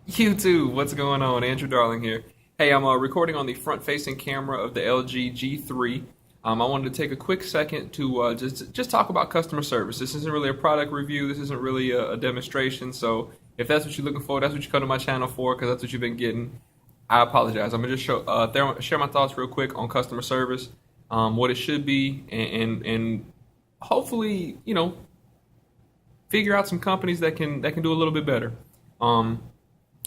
YouTube, what's going on? Andrew Darling here. Hey, I'm recording on the front-facing camera of the LG G3. I wanted to take a quick second to just talk about customer service. This isn't really a product review. This isn't really a demonstration. So if that's what you're looking for, that's what you come to my channel for, because that's what you've been getting. I apologize. I'm gonna just share my thoughts real quick on customer service, what it should be, and hopefully, figure out some companies that can do a little bit better.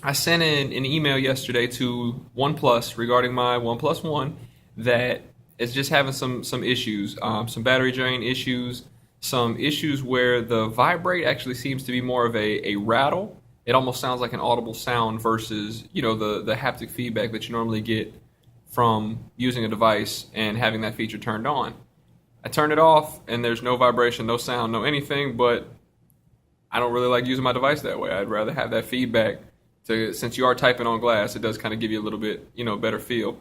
I sent in an email yesterday to OnePlus regarding my OnePlus One that is just having some issues, some battery drain issues, some issues where the vibrate actually seems to be more of a rattle. It almost sounds like an audible sound versus the haptic feedback that you normally get from using a device and having that feature turned on. I turned it off and there's no vibration, no sound, no anything, but I don't really like using my device that way. I'd rather have that feedback. Since you are typing on glass, it does kind of give you a little bit, better feel.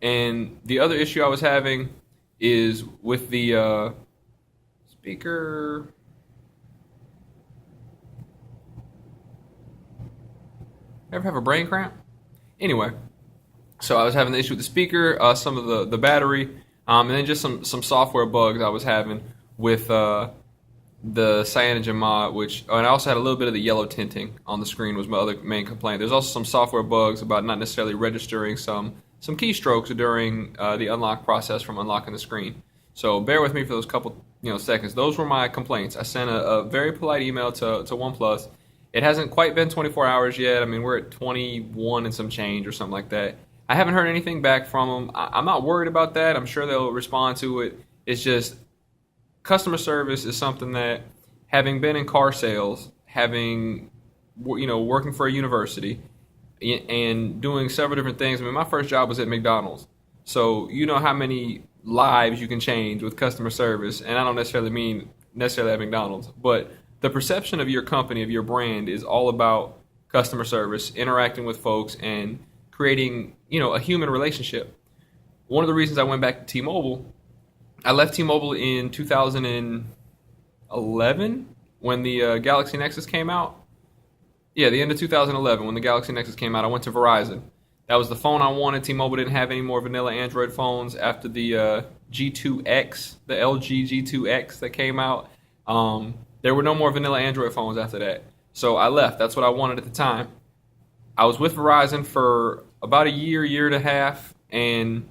And the other issue I was having is with the speaker. Ever have a brain cramp? Anyway, so I was having the issue with the speaker, some of the battery, and then just some software bugs I was having with the cyanogen mod, and I also had a little bit of the yellow tinting on the screen was my other main complaint. There's also some software bugs about not necessarily registering some keystrokes during the unlock process from unlocking the screen. So bear with me for those couple seconds. Those were my complaints. I sent a very polite email to OnePlus. It hasn't quite been 24 hours yet. I mean, we're at 21 and some change or something like that. I haven't heard anything back from them. I'm not worried about that. I'm sure they'll respond to it. It's just customer service is something that, having been in car sales, having working for a university, and doing several different things. I mean, my first job was at McDonald's, so you know how many lives you can change with customer service. And I don't necessarily mean at McDonald's, but the perception of your company, of your brand, is all about customer service, interacting with folks, and creating a human relationship. One of the reasons I went back to T-Mobile, I left T-Mobile in 2011 when the Galaxy Nexus came out. Yeah, the end of 2011 when the Galaxy Nexus came out, I went to Verizon. That was the phone I wanted. T-Mobile didn't have any more vanilla Android phones after the G2X, the LG G2X that came out. There were no more vanilla Android phones after that. So I left. That's what I wanted at the time. I was with Verizon for about a year and a half, and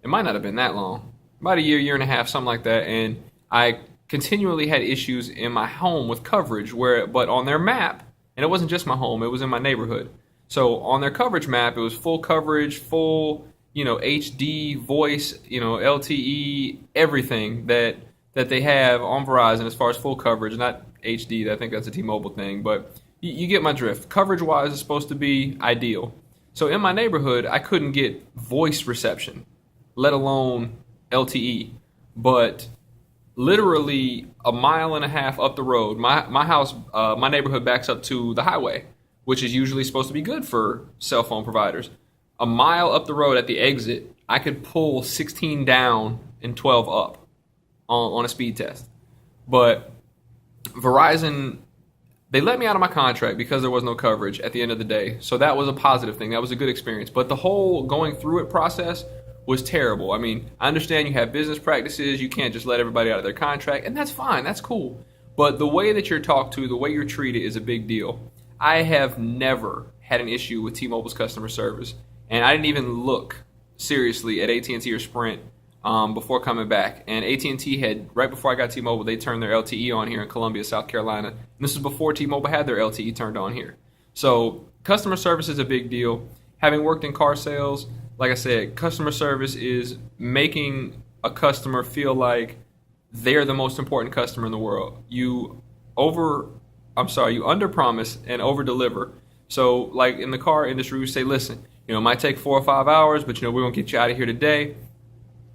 it might not have been that long. About a year and a half, something like that, and I continually had issues in my home with coverage, but on their map, and it wasn't just my home, it was in my neighborhood. So on their coverage map, it was full coverage, full, HD, voice, LTE, everything that they have on Verizon as far as full coverage, not HD, I think that's a T-Mobile thing, but you get my drift. Coverage-wise, it's supposed to be ideal. So in my neighborhood, I couldn't get voice reception, let alone LTE, but literally a mile and a half up the road, my house, my neighborhood backs up to the highway, which is usually supposed to be good for cell phone providers. A mile up the road at the exit, I could pull 16 down and 12 up on a speed test. But Verizon, they let me out of my contract because there was no coverage at the end of the day. So that was a positive thing. That was a good experience. But the whole going through it process was terrible. I mean, I understand you have business practices. You can't just let everybody out of their contract, and that's fine. That's cool. But the way that you're talked to, the way you're treated is a big deal. I have never had an issue with T-Mobile's customer service, and I didn't even look seriously at AT&T or Sprint before coming back. And AT&T had, right before I got T-Mobile, they turned their LTE on here in Columbia, South Carolina. And this is before T-Mobile had their LTE turned on here. So customer service is a big deal. Having worked in car sales, like I said, customer service is making a customer feel like they're the most important customer in the world. You under-promise and over-deliver. So, like in the car industry, we say, listen, it might take 4 or 5 hours, but we're gonna get you out of here today.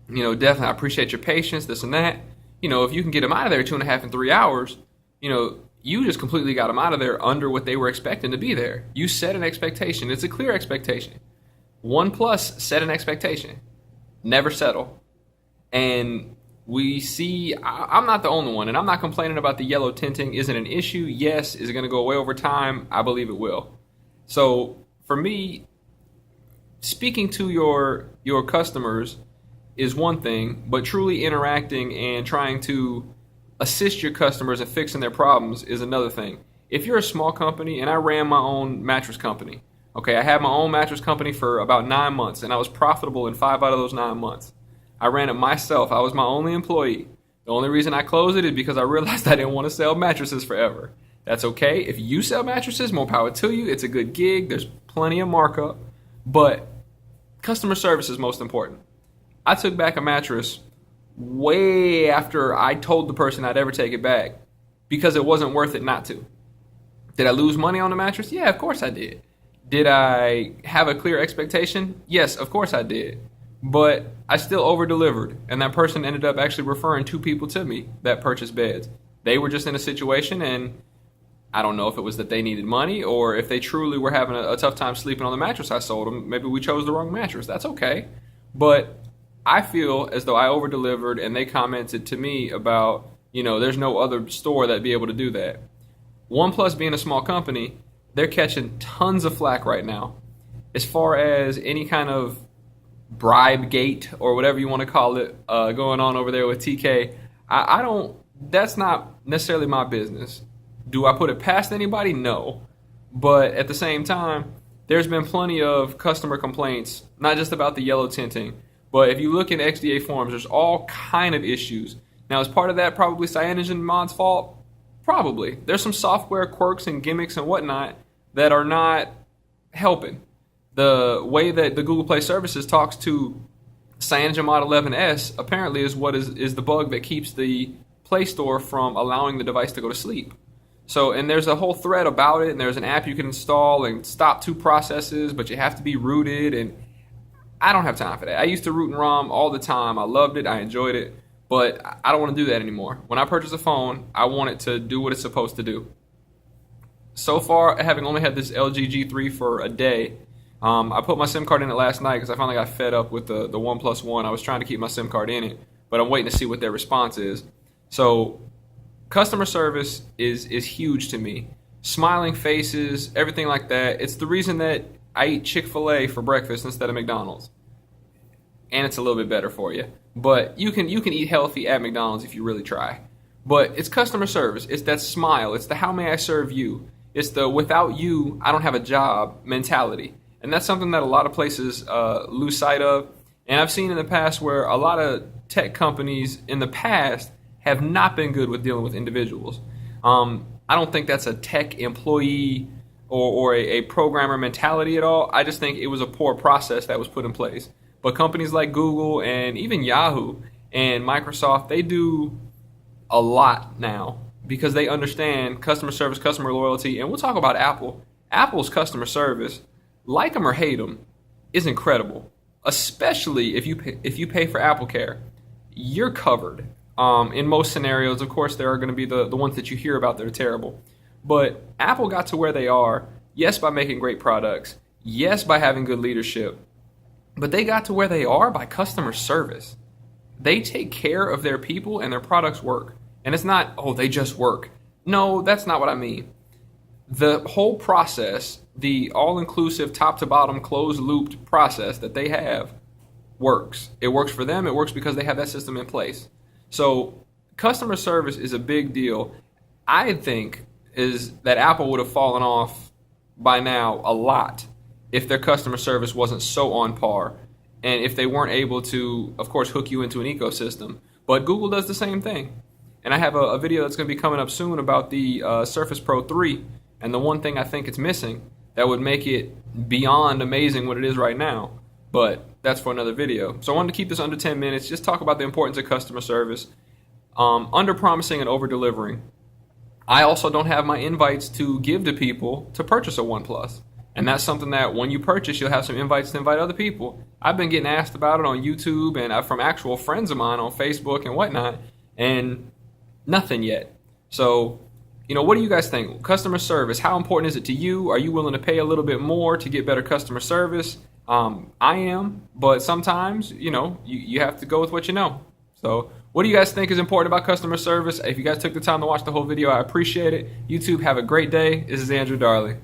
Definitely, I appreciate your patience, this and that. If you can get them out of there 2.5 and 3 hours, you just completely got them out of there under what they were expecting to be there. You set an expectation. It's a clear expectation. OnePlus set an expectation. Never settle. And we see, I'm not the only one, and I'm not complaining about the yellow tinting. Is it an issue? Yes. Is it going to go away over time? I believe it will. So for me, speaking to your customers is one thing, but truly interacting and trying to assist your customers in fixing their problems is another thing. If you're a small company, and I ran my own mattress company, okay, I had my own mattress company for about 9 months, and I was profitable in 5 out of those 9 months. I ran it myself. I was my only employee. The only reason I closed it is because I realized I didn't want to sell mattresses forever. That's okay. If you sell mattresses, more power to you. It's a good gig. There's plenty of markup. But customer service is most important. I took back a mattress way after I told the person I'd ever take it back because it wasn't worth it not to. Did I lose money on the mattress? Yeah, of course I did. Did I have a clear expectation? Yes, of course I did. But I still over-delivered, and that person ended up actually referring 2 people to me that purchased beds. They were just in a situation, and I don't know if it was that they needed money or if they truly were having a tough time sleeping on the mattress I sold them. Maybe we chose the wrong mattress. That's okay. But I feel as though I over-delivered, and they commented to me about, there's no other store that'd be able to do that. OnePlus being a small company, they're catching tons of flack right now. As far as any kind of bribe gate or whatever you want to call it going on over there with TK, I don't, that's not necessarily my business. Do I put it past anybody? No. But at the same time, there's been plenty of customer complaints, not just about the yellow tinting, but if you look in XDA forums, there's all kind of issues. Now, is part of that probably CyanogenMod's fault? Probably. There's some software quirks and gimmicks and whatnot that are not helping. The way that the Google Play Services talks to CyanogenMod 11S apparently is what is the bug that keeps the Play Store from allowing the device to go to sleep. So, and there's a whole thread about it, and there's an app you can install and stop 2 processes, but you have to be rooted, and I don't have time for that. I used to root and ROM all the time. I loved it. I enjoyed it, but I don't want to do that anymore. When I purchase a phone, I want it to do what it's supposed to do. So far, having only had this LG G3 for a day, I put my SIM card in it last night because I finally got fed up with the OnePlus One. I was trying to keep my SIM card in it, but I'm waiting to see what their response is. So customer service is huge to me. Smiling faces, everything like that. It's the reason that I eat Chick-fil-A for breakfast instead of McDonald's. And it's a little bit better for you. But you can eat healthy at McDonald's if you really try. But it's customer service. It's that smile. It's the how may I serve you. It's the without you, I don't have a job mentality. And that's something that a lot of places lose sight of. And I've seen in the past where a lot of tech companies in the past have not been good with dealing with individuals. I don't think that's a tech employee or a programmer mentality at all. I just think it was a poor process that was put in place. But companies like Google and even Yahoo and Microsoft, they do a lot now because they understand customer service, customer loyalty. And we'll talk about Apple. Apple's customer service, like them or hate them, is incredible. Especially if you pay for Apple Care, you're covered. In most scenarios, of course, there are going to be the ones that you hear about that are terrible. But Apple got to where they are, yes, by making great products, yes, by having good leadership, but they got to where they are by customer service. They take care of their people and their products work. And it's not, oh, they just work. No, that's not what I mean. The whole process, the all-inclusive, top-to-bottom, closed-looped process that they have works. It works for them. It works because they have that system in place. So customer service is a big deal. I think is that Apple would have fallen off by now a lot if their customer service wasn't so on par and if they weren't able to, of course, hook you into an ecosystem. But Google does the same thing. And I have a video that's going to be coming up soon about the Surface Pro 3 and the one thing I think it's missing that would make it beyond amazing what it is right now. But that's for another video. So I wanted to keep this under 10 minutes, just talk about the importance of customer service, under-promising and over-delivering. I also don't have my invites to give to people to purchase a OnePlus. And that's something that when you purchase, you'll have some invites to invite other people. I've been getting asked about it on YouTube and from actual friends of mine on Facebook and whatnot, and nothing yet. So, what do you guys think? Customer service, how important is it to you? Are you willing to pay a little bit more to get better customer service? I am, but sometimes, you have to go with what you know. So what do you guys think is important about customer service? If you guys took the time to watch the whole video, I appreciate it. YouTube, have a great day. This is Andrew Darley.